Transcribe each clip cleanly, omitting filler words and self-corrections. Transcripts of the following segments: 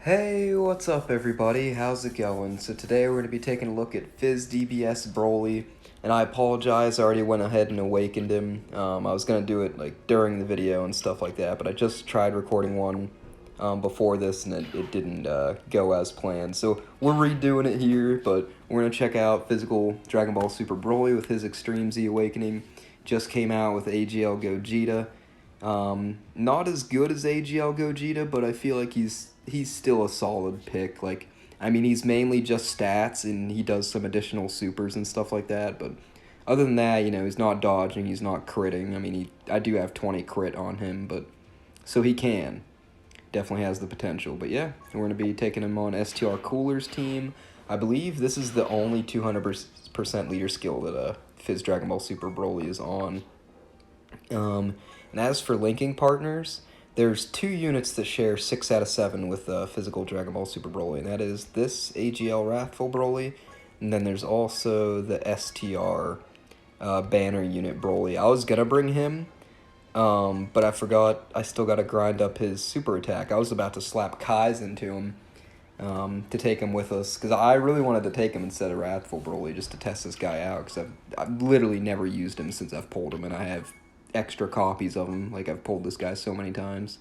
Hey, what's up everybody? How's it going? So today we're going to be taking a look at Fizz DBS Broly, and I apologize, I already went ahead and awakened him. I was going to do it like during the video and stuff like that, but I just tried recording one before this and it didn't go as planned. So we're redoing it here, but we're going to check out Physical Dragon Ball Super Broly with his Extreme Z Awakening. Just came out with AGL Gogeta. Not as good as AGL Gogeta, but I feel like he's still a solid pick. Like, I mean, he's mainly just stats, and he does some additional supers and stuff like that. But other than that, he's not dodging, he's not critting. I mean, I do have 20 crit on him, but so he can definitely has the potential. But yeah, we're gonna be taking him on STR Cooler's team. I believe this is the only 200% leader skill that Fizz Dragon Ball Super Broly is on. And as for linking partners, there's two units that share 6 out of 7 with Physical Dragon Ball Super Broly, and that is this AGL Wrathful Broly, and then there's also the STR Banner unit Broly. I was gonna bring him, but I forgot I still gotta grind up his super attack. I was about to slap Kai's into him to take him with us, because I really wanted to take him instead of Wrathful Broly just to test this guy out, because I've literally never used him since I've pulled him, and I have extra copies of him. Like, I've pulled this guy so many times.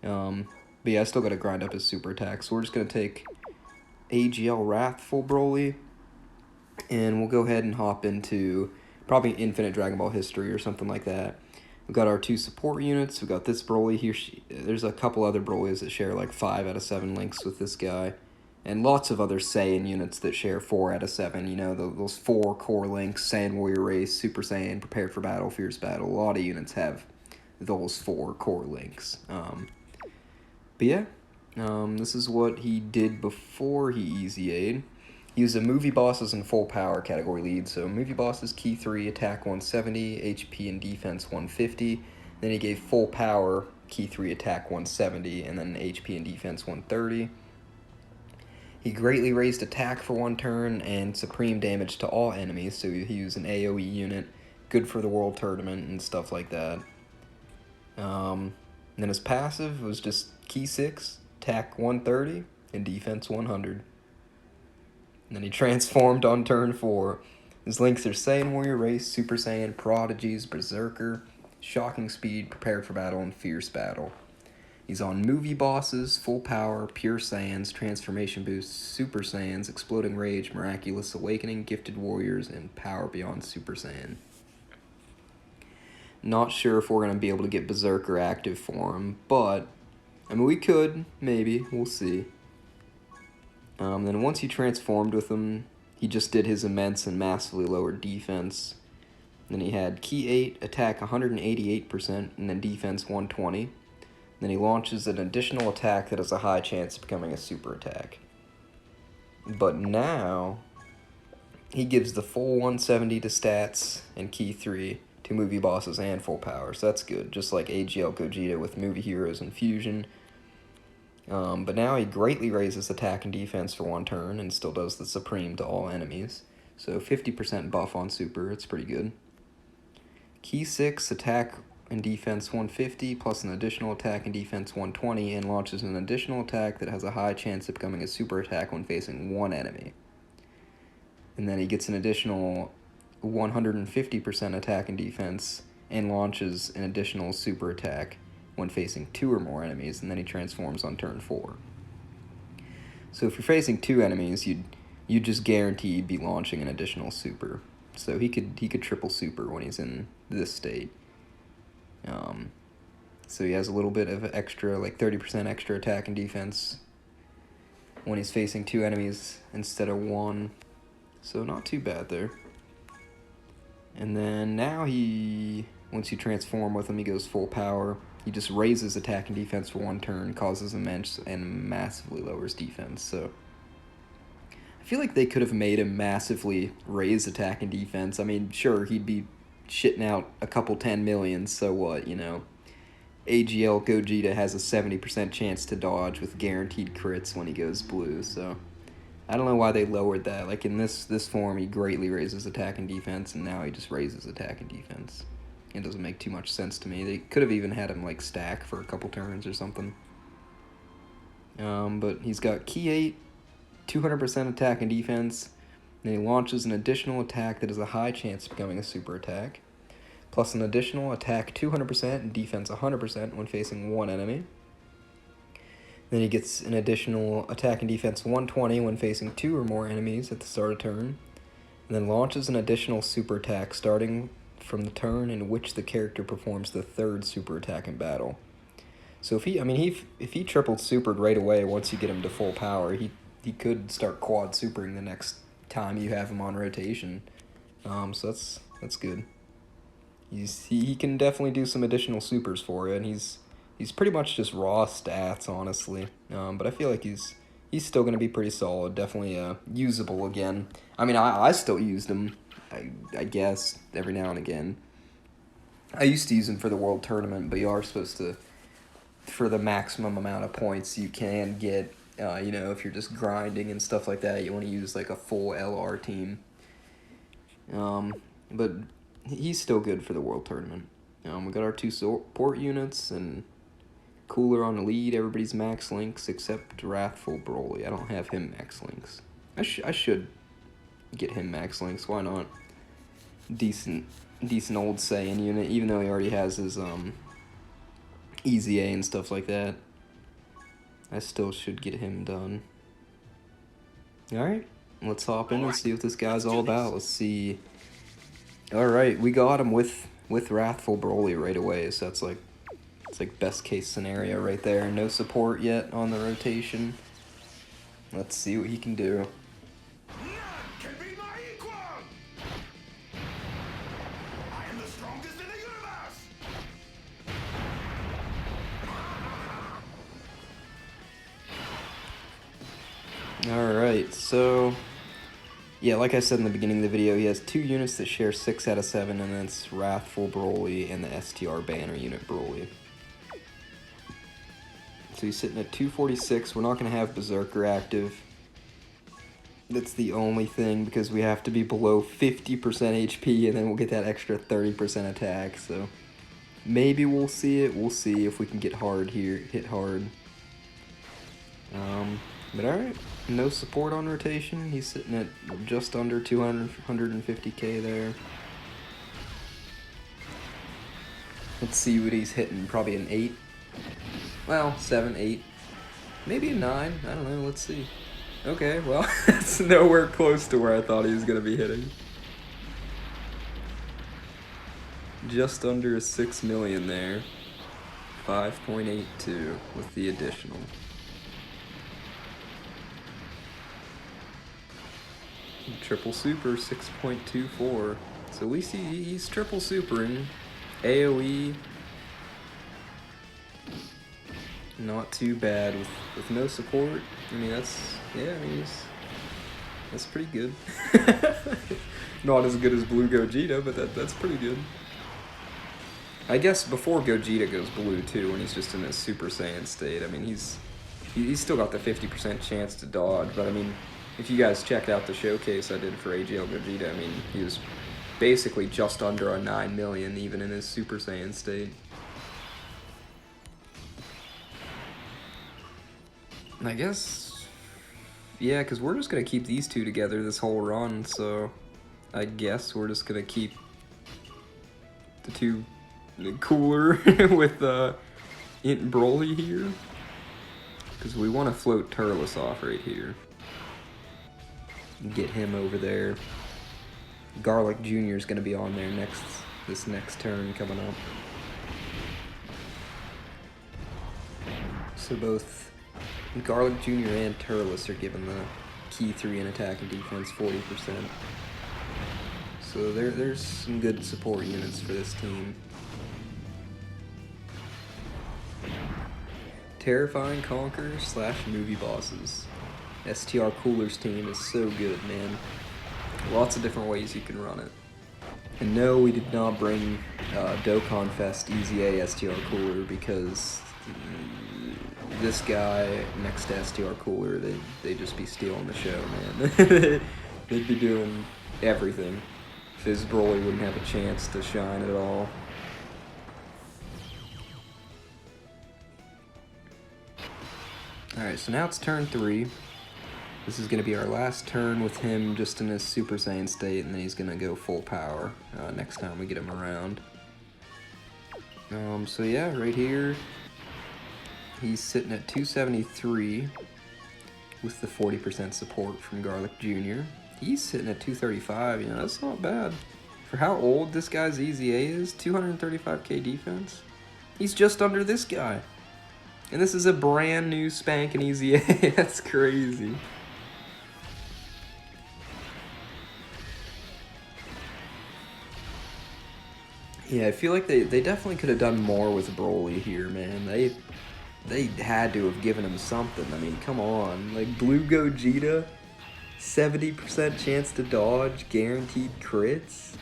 But yeah, I still gotta grind up his super attack, so we're just gonna take AGL Wrathful Broly, and we'll go ahead and hop into probably Infinite Dragon Ball History or something like that. We've got our two support units. We've got this Broly here. There's a couple other Brolys that share like 5 out of 7 links with this guy. And lots of other Saiyan units that share 4 out of 7. You know, those 4 core links: Saiyan Warrior Race, Super Saiyan, Prepared for Battle, Fierce Battle. A lot of units have those 4 core links. But yeah, this is what he did before he EZA'd. He was a Movie Bosses and Full Power category lead. So Movie Bosses, Key 3, Attack 170, HP and Defense 150. Then he gave Full Power, Key 3, Attack 170, and then HP and Defense 130. He greatly raised attack for 1 turn and supreme damage to all enemies, so he used an AoE unit, good for the World Tournament and stuff like that. Then his passive was just Key 6, attack 130, and defense 100. And then he transformed on turn 4. His links are Saiyan Warrior Race, Super Saiyan, Prodigies, Berserker, Shocking Speed, Prepared for Battle, and Fierce Battle. He's on Movie Bosses, Full Power, Pure Saiyans, Transformation Boost, Super Saiyans, Exploding Rage, Miraculous Awakening, Gifted Warriors, and Power Beyond Super Saiyan. Not sure if we're going to be able to get Berserker active for him, but, I mean, we could, maybe, we'll see. Then once he transformed with him, he just did his immense and massively lowered defense. Then he had Key 8, attack 188%, and then defense 120. Then he launches an additional attack that has a high chance of becoming a super attack. But now, he gives the full 170 to stats and Key 3 to Movie Bosses and Full Power, so that's good, just like AGL Gogeta with Movie Heroes and Fusion. But now he greatly raises attack and defense for 1 turn and still does the Supreme to all enemies. So 50% buff on Super, it's pretty good. Key 6, attack and defense 150, plus an additional attack and defense 120, and launches an additional attack that has a high chance of becoming a super attack when facing 1 enemy. And then he gets an additional 150% attack and defense, and launches an additional super attack when facing 2 or more enemies, and then he transforms on turn 4. So if you're facing 2 enemies, you'd just guaranteed be launching an additional super. So he could triple super when he's in this state. So he has a little bit of extra, like 30% extra attack and defense when he's facing 2 enemies instead of 1. So not too bad there. And then now once you transform with him, he goes full power. He just raises attack and defense for 1 turn, causes immense and massively lowers defense. So I feel like they could have made him massively raise attack and defense. I mean, sure, he'd be shitting out a couple 10 million, so what, you know? AGL Gogeta has a 70% chance to dodge with guaranteed crits when he goes blue, so I don't know why they lowered that. Like, in this form, he greatly raises attack and defense, and now he just raises attack and defense. It doesn't make too much sense to me. They could have even had him, like, stack for a couple turns or something. But he's got Key 8, 200% attack and defense, and he launches an additional attack that has a high chance of becoming a super attack, plus an additional attack 200% and defense 100% when facing one enemy. Then he gets an additional attack and defense 120 when facing 2 or more enemies at the start of turn, and then launches an additional super attack starting from the turn in which the character performs the third super attack in battle. So if he tripled supered right away once you get him to full power, he could start quad supering the next time you have him on rotation. So that's good. He can definitely do some additional supers for you, and he's pretty much just raw stats, honestly. But I feel like he's still going to be pretty solid, definitely usable again. I mean, I still used him, I guess, every now and again. I used to use him for the World Tournament, but you are supposed to, for the maximum amount of points you can get, if you're just grinding and stuff like that, you want to use like a full LR team. But he's still good for the World Tournament. We got our 2 support units, and Cooler on the lead. Everybody's max links except Wrathful Broly. I don't have him max links. I should get him max links. Why not? Decent old Saiyan unit, even though he already has his EZA and stuff like that. I still should get him done. Alright, let's hop in and see what this guy's all about. Let's see. Alright, we got him with Wrathful Broly right away, so it's like best case scenario right there. No support yet on the rotation. Let's see what he can do. Alright, so yeah, like I said in the beginning of the video, he has 2 units that share 6 out of 7, and that's Wrathful Broly and the STR banner unit Broly. So he's sitting at 246. We're not going to have Berserker active. That's the only thing, because we have to be below 50% HP, and then we'll get that extra 30% attack. So maybe we'll see it. We'll see if we can get hard here, hit hard. But alright, no support on rotation. He's sitting at just under 150k there. Let's see what he's hitting. Probably an 8. Well, 7, 8. Maybe a 9. I don't know. Let's see. Okay, well, that's nowhere close to where I thought he was going to be hitting. Just under 6 million there. 5.82 with the additional. Triple super, 6.24. So we see he's triple supering. AoE, not too bad with no support. I mean, that's pretty good. Not as good as Blue Gogeta, but that's pretty good. I guess before Gogeta goes blue too, when he's just in his Super Saiyan state. I mean, he's still got the 50% chance to dodge, but I mean, if you guys checked out the showcase I did for AGL Gogeta, I mean, he was basically just under a 9 million even in his Super Saiyan state. And I guess, yeah, because we're just going to keep these 2 together this whole run, so I guess we're just going to keep the 2 Cooler with Int Broly here, because we want to float Turles off right here. Get him over there. Garlic Jr. is going to be on there this next turn coming up. So both Garlic Jr. and Turles are given the key 3 in attack and defense 40%. So there's some good support units for this team. Terrifying Conqueror / movie bosses. STR Cooler's team is so good, man. Lots of different ways you can run it. And no, we did not bring Dokkan Fest EZA STR Cooler, because this guy next to STR Cooler, they'd just be stealing the show, man. They'd be doing everything. Fizz Broly wouldn't have a chance to shine at all. Alright, so now it's turn 3. This is going to be our last turn with him just in his Super Saiyan state, and then he's going to go full power next time we get him around. So yeah, right here, he's sitting at 273 with the 40% support from Garlic Jr. He's sitting at 235, you know, that's not bad. For how old this guy's EZA is, 235k defense, he's just under this guy. And this is a brand new spanking EZA, that's crazy. Yeah, I feel like they definitely could have done more with Broly here, man. They had to have given him something. I mean, come on. Like, Blue Gogeta, 70% chance to dodge, guaranteed crits.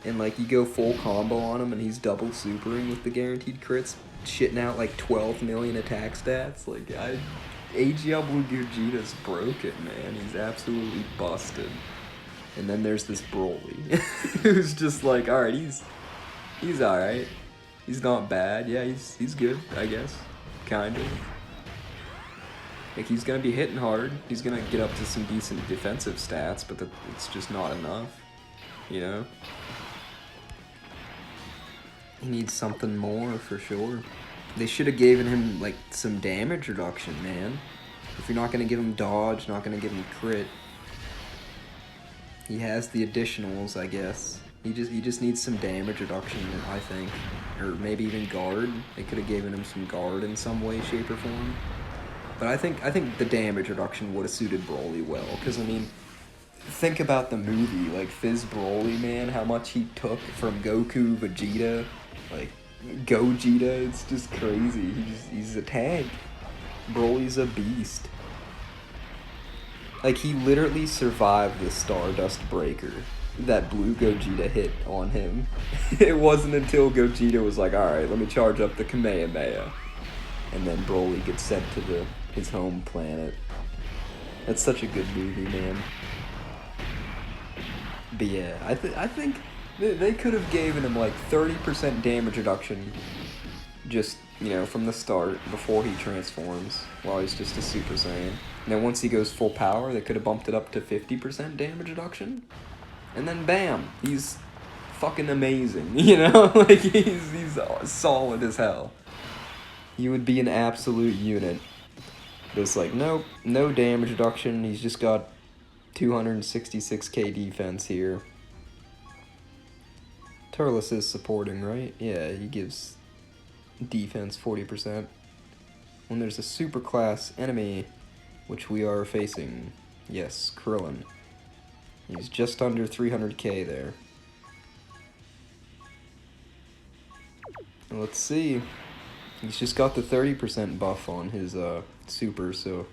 And, like, you go full combo on him and he's double supering with the guaranteed crits, shitting out, like, 12 million attack stats. Like, AGL Blue Gogeta's broken, man. He's absolutely busted. And then there's this Broly, who's just like, alright, he's alright. He's not bad. Yeah, he's good, I guess. Kind of. Like, he's gonna be hitting hard. He's gonna get up to some decent defensive stats, but it's just not enough, you know? He needs something more, for sure. They should have given him, like, some damage reduction, man. If you're not gonna give him dodge, not gonna give him crit, he has the additionals, I guess. He just needs some damage reduction, I think. Or maybe even guard. They could have given him some guard in some way, shape, or form. But I think the damage reduction would have suited Broly well. Because, I mean, think about the movie. Like, Fizz Broly, man, how much he took from Goku, Vegeta. Like, Gogeta, it's just crazy. He's a tank. Broly's a beast. Like, he literally survived the Stardust Breaker that Blue Gogeta hit on him. It wasn't until Gogeta was like, alright, let me charge up the Kamehameha. And then Broly gets sent to his home planet. That's such a good movie, man. But yeah, I think they could have given him like 30% damage reduction just, you know, from the start, before he transforms, while he's just a Super Saiyan. And then once he goes full power, they could have bumped it up to 50% damage reduction. And then bam, he's fucking amazing, you know? Like, he's solid as hell. He would be an absolute unit. But it's like, nope, no damage reduction, he's just got 266k defense here. Turles is supporting, right? Yeah, he gives defense 40%. When there's a super class enemy, which we are facing, yes, Krillin. He's just under 300k there. Let's see. He's just got the 30% buff on his super, so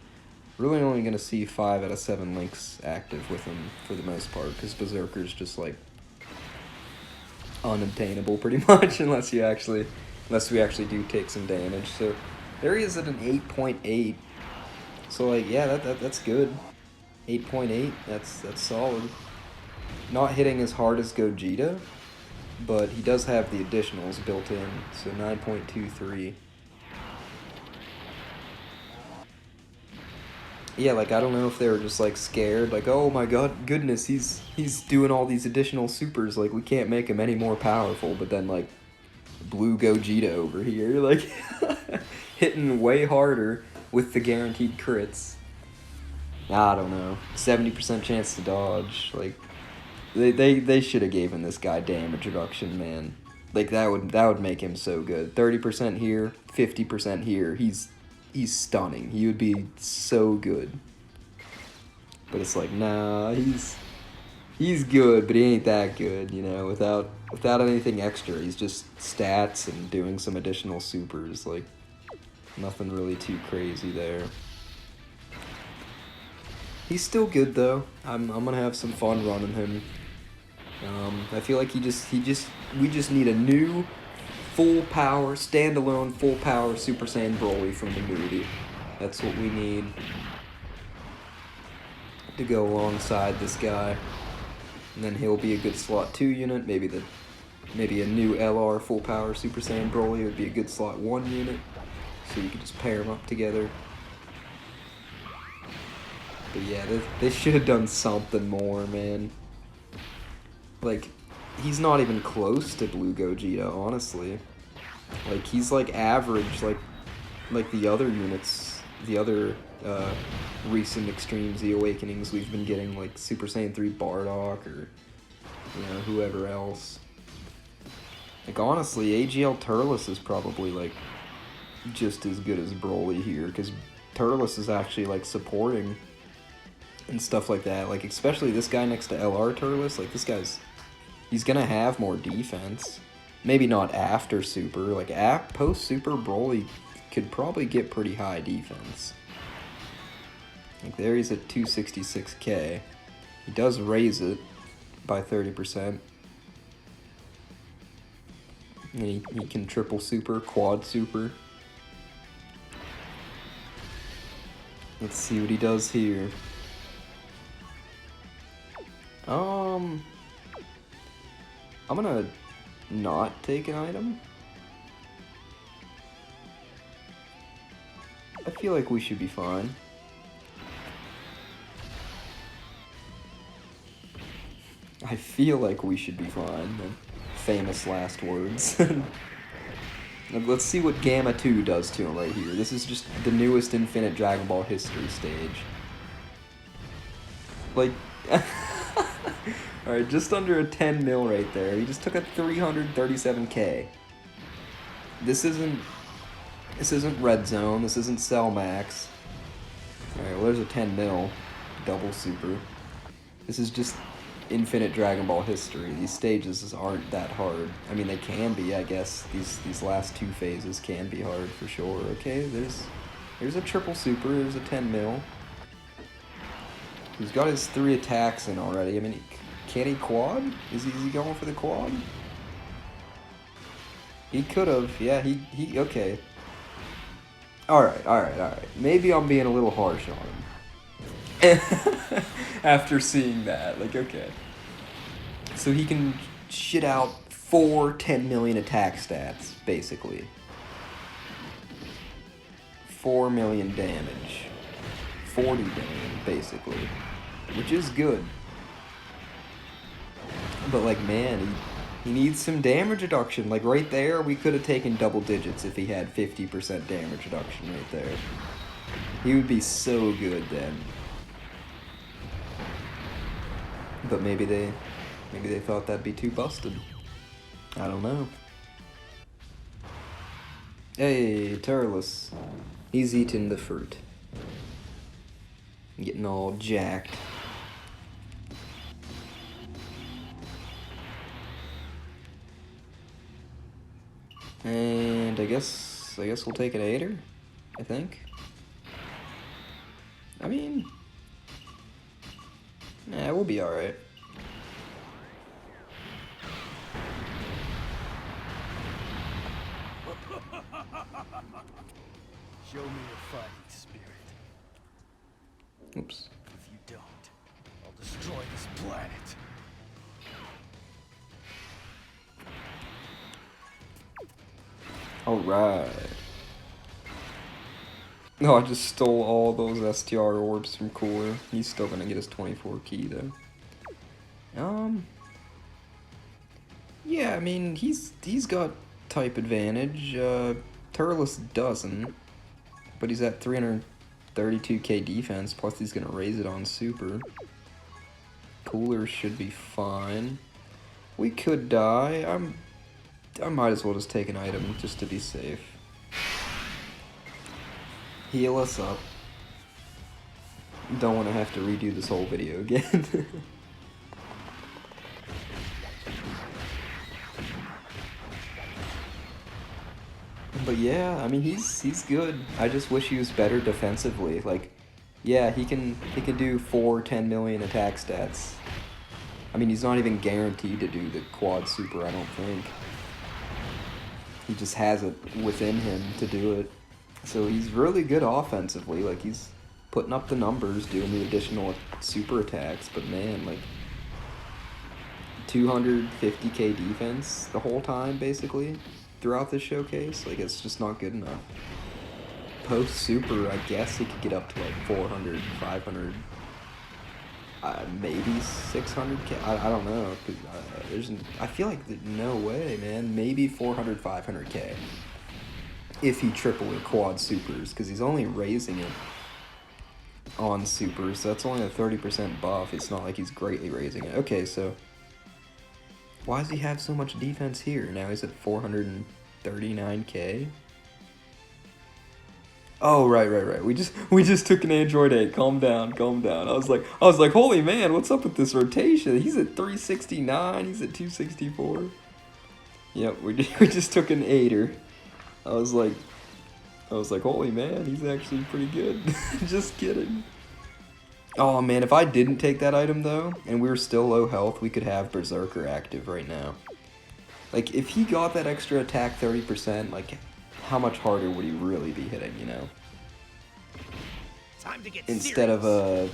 really only going to see 5 out of 7 links active with him for the most part, because Berserker's just like unobtainable pretty much unless we actually do take some damage. So there he is at an 8.8. So like, yeah, that's good. 8.8, that's solid. Not hitting as hard as Gogeta, but he does have the additionals built in, so 9.23. Yeah, like, I don't know if they were just, like, scared, like, oh my god, goodness, he's doing all these additional supers, like, we can't make him any more powerful, but then, like, Blue Gogeta over here, like, hitting way harder with the guaranteed crits. I don't know, 70% chance to dodge, like, they should have given this guy damage reduction, man. Like, that would make him so good. 30% here, 50% here, he's stunning. He would be so good. But it's like, nah, he's good, but he ain't that good, you know, without anything extra. He's just stats and doing some additional supers, like, nothing really too crazy there. He's still good though. I'm gonna have some fun running him. I feel like we just need a new full power, standalone full power Super Saiyan Broly from the movie. That's what we need to go alongside this guy. And then he'll be a good slot 2 unit. Maybe a new LR full power Super Saiyan Broly would be a good slot 1 unit. so you can just pair them up together. But yeah, they should have done something more, man. Like, he's not even close to Blue Gogeta, honestly. Like, he's like average, like the other units, the other recent Extreme Z Awakenings we've been getting, like Super Saiyan 3 Bardock or, you know, whoever else. Like, honestly, AGL Turles is probably, like, just as good as Broly here, because Turles is actually, like, supporting and stuff like that. Like, especially this guy next to LR Turles, like, this guy's, he's gonna have more defense. Maybe not after Super, like, post-Super, Broly could probably get pretty high defense. Like, there he's at 266k. He does raise it by 30%. And he can triple super, quad super. Let's see what he does here. I'm gonna not take an item. I feel like we should be fine. I feel like we should be fine. Famous last words. Let's see what Gamma 2 does to him right here. This is just the newest Infinite Dragon Ball history stage. Like, alright, just under a 10 mil right there. He just took a 337k. This isn't Red Zone, this isn't Cell Max. Alright, well there's a 10 mil. Double super. This is just Infinite Dragon Ball history. These stages aren't that hard. I mean, they can be, I guess. These last two phases can be hard for sure. Okay, there's a triple super, there's a 10 mil. He's got his 3 attacks in already. I mean, can he quad? Is he going for the quad? He could have. Yeah, he okay. Alright. Maybe I'm being a little harsh on him. After seeing that, like, okay. So he can shit out 4 10 million attack stats, basically. 4 million damage. 40 million, basically. Which is good. But, like, man, he needs some damage reduction. Like, right there, we could have taken double digits if he had 50% damage reduction right there. He would be so good then. But maybe they thought that'd be too busted. I don't know. Hey, Turles. He's eating the fruit. Getting all jacked. And I guess we'll take an 8er, I think. I mean, yeah, we'll be alright. Show me your fighting spirit. Oops. If you don't, I'll destroy this planet. Alright. No, I just stole all those STR orbs from Cooler. He's still gonna get his 24 key though. Yeah, I mean, he's got type advantage. Turles doesn't, but he's at 332k defense, plus he's gonna raise it on super. Cooler should be fine. We could die. I might as well just take an item just to be safe. Heal us up. Don't want to have to redo this whole video again. But yeah, I mean, he's good. I just wish he was better defensively. Like, yeah, he can do 4 10 million attack stats. I mean, he's not even guaranteed to do the quad super, I don't think. He just has it within him to do it. So he's really good offensively. Like, he's putting up the numbers, doing the additional super attacks. But man, like, 250k defense the whole time, basically, throughout this showcase. Like, it's just not good enough. post super, I guess he could get up to like 400, 500, maybe 600k. I don't know. I feel like no way, man. Maybe 400, 500k if he triple or quad supers, because he's only raising it on supers. So that's only a 30% buff. It's not like he's greatly raising it. Okay, so why does he have so much defense here? Now he's at 439k. Oh, right. We just took an Android 8. Calm down. I was like, holy man, what's up with this rotation? He's at 369. He's at 264. Yep, we just took an 8er. I was like, holy man, he's actually pretty good. Just kidding. Oh man, if I didn't take that item though, and we were still low health, we could have Berserker active right now. Like, if he got that extra attack 30%, like, how much harder would he really be hitting, you know? Time to get Instead serious. of a,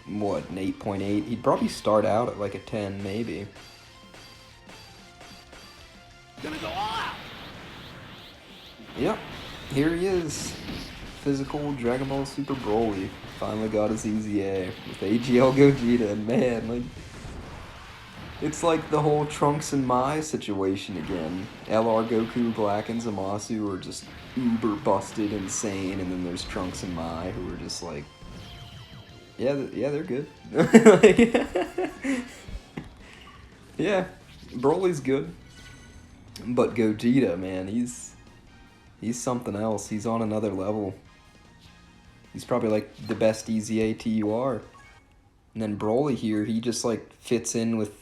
what, an 8.8? He'd probably start out at like a 10, maybe. Gonna go all out. Yep, here he is. Physical Dragon Ball Super Broly. Finally got his EZA with AGL Gogeta, and man, like, it's like the whole Trunks and Mai situation again. LR Goku, Black, and Zamasu are just uber busted insane, and then there's Trunks and Mai who are just like, yeah, they're good. Yeah, Broly's good, but Gogeta, man, he's something else. He's on another level. He's probably like the best EZA TUR. And then Broly here, he just like fits in with,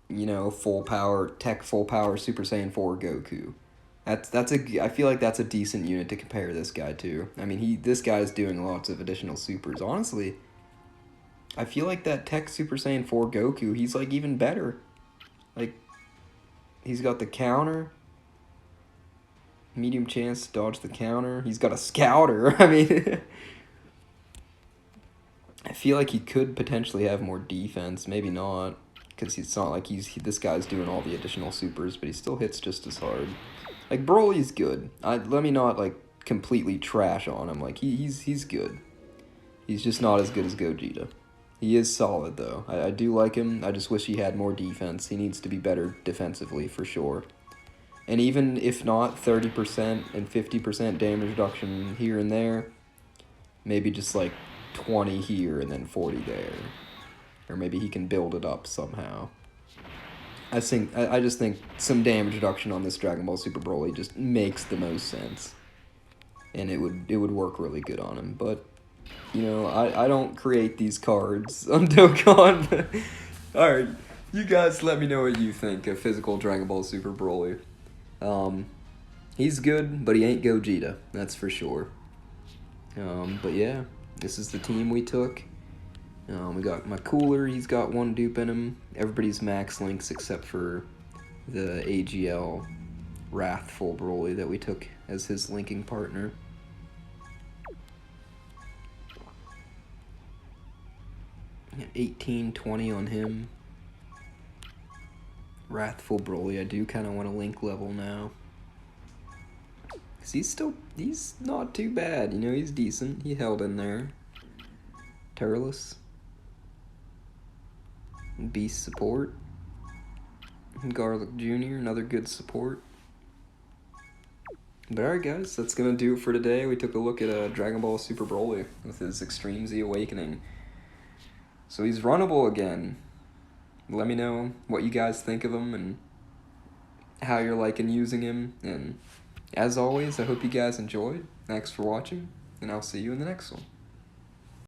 you know, full power Super Saiyan 4 Goku. I feel like that's a decent unit to compare this guy to. I mean, this guy's doing lots of additional supers. Honestly, I feel like that Tech Super Saiyan 4 Goku, he's like even better. Like, he's got the counter, medium chance to dodge the counter. He's got a scouter. I mean, I feel like he could potentially have more defense. Maybe not, because it's not like this guy's doing all the additional supers, but he still hits just as hard. Like, Broly's good. Let me not like completely trash on him. Like, he's good. He's just not as good as Gogeta. He is solid though. I do like him. I just wish he had more defense. He needs to be better defensively for sure. And even if not 30% and 50% damage reduction here and there, maybe just like 20 here and then 40 there. Or maybe he can build it up somehow. I just think some damage reduction on this Dragon Ball Super Broly just makes the most sense. And it would work really good on him. But, you know, I don't create these cards on Dokkan. Alright, you guys let me know what you think of physical Dragon Ball Super Broly. He's good, but he ain't Gogeta, that's for sure. But yeah, this is the team we took. We got my Cooler, he's got one dupe in him. Everybody's max links except for the AGL Wrathful Broly that we took as his linking partner. Yeah, 18, 20 on him. Wrathful Broly, I do kind of want to link level now. Because he's not too bad, you know, he's decent. He held in there. Turles. Beast support. Garlic Jr., another good support. But alright guys, that's going to do it for today. We took a look at Dragon Ball Super Broly with his Extreme Z Awakening. So he's runnable again. Let me know what you guys think of him and how you're liking using him. And as always, I hope you guys enjoyed. Thanks for watching, and I'll see you in the next one.